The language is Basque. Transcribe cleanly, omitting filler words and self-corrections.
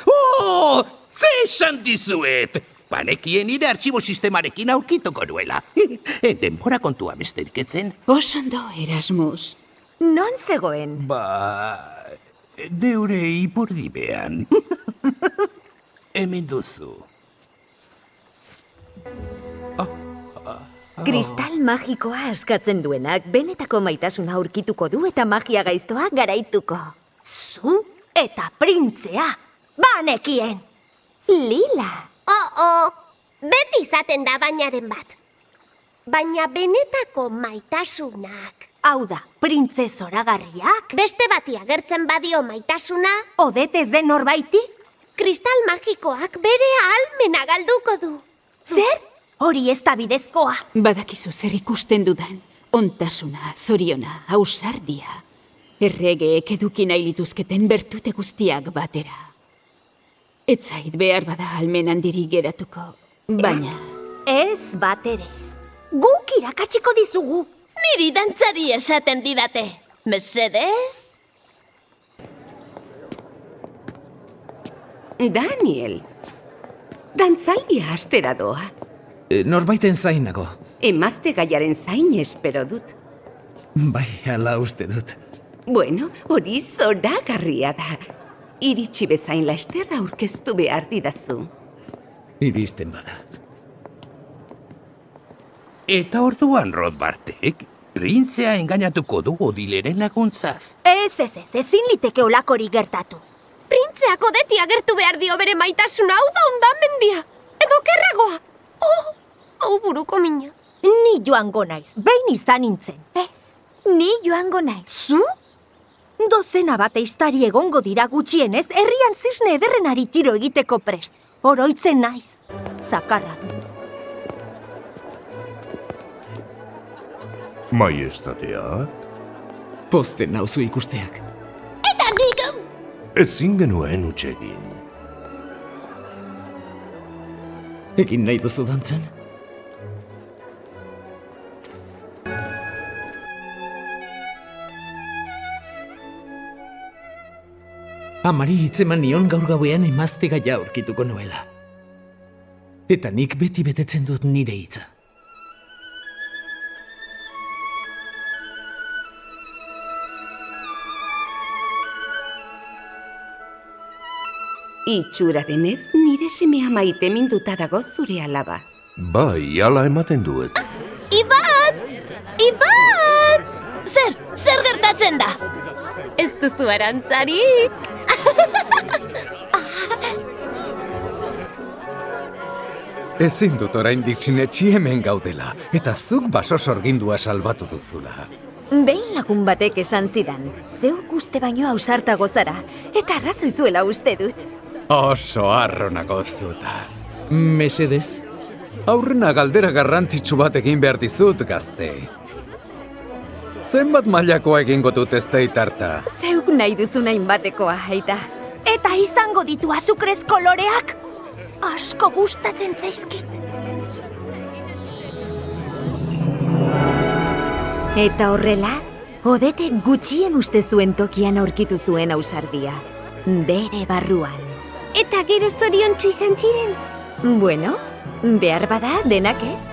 Oh, ze esan dizuet! Banekien nire artxibo sistemarekin aurkituko nuela. Denbora kontua besterik etzen? Osondo, Erasmus. Non zegoen? Neure ipurdibean. Hemen duzu. Kristal magikoa askatzen duenak benetako maitasuna aurkituko du eta magia gaiztoa garaituko. Zu eta printzea, banekien! Lila! Beti izaten da bainaren bat. Baina benetako maitasunak. Hau da, printze zoragarriak? Beste bati agertzen badio maitasuna, Odetez den norbaiti? kristal magikoak bere ahalmena galduko du. Zer? Hori ez da bidezkoa. Badakizu zer ikusten dudan. Ontasuna, zoriona, ausardia. Erregeek eduki nahi lituzketen bertute guztiak batera. Ez zait behar bada ahalmen handirik geratuko, baina... Ez bat ere ez. Guk irakatsiko dizugu. Niri dantzari esaten didate. Mesedez? Daniel, dantzaldia astera doa. Norbaiten zainago. Emazte gaiaren zain espero dut. Bai, ala uste dut. Bueno, hori zoragarria da. Iritsi bezain lasterra aurkeztu behar didazu. Iristen bada. Eta orduan, Rothbartek, printzea engainatuko du Odileren laguntzaz. Ezin liteke olakori gertatu. Printzeak Odeti agertu behar dio bere maitasuna, hau da hondamendia. Edo kerragoa. Hau buruko mina. Ni joango naiz, behin izan nintzen. Ez, ni joango naiz. Zu? Dozena bat eiztari egongo dira gutxienez, herrian zisne ederrenari tiro egiteko prest. Oroitzen naiz. Zakarra du. Maiestateak? Posten nauzu ikusteak. Eta nik... Ezin genuen utsegin. Egin nahi duzu dantzan? Amari hitzeman nion gaur gauean emazte gaia aurkituko nuela. Eta nik beti betetzen dut nire hitza. Itxura denez, nire semea maite minduta dago zure alabaz. Bai, ala ematen du ez. Ibat! Zer gertatzen da? Ez duzu arantzarik. Ezin dut oraindik sinetsi hemen gaudela, eta zuk baso sorgindua salbatu duzula. Behin lagun batek esan zidan, zeuk uste baino ausartago zara, eta arrazoi zuela uste dut. Oso harronago zutaz. Mesedez, aurrena galdera garrantzitsu bat egin behar dizut, gazte. Zenbat mailakoa egingo dut ez deitarta? Zeuk nahi duzun hainbatekoa, aita. Eta izango ditu azukrez koloreak? Asko gustatzen zaizkit. Eta horrela, Odetek gutxien uste zuen tokian aurkitu zuen ausardia. Bere barruan. Eta gero zoriontsu izan ziren. Bueno, behar bada denak ez.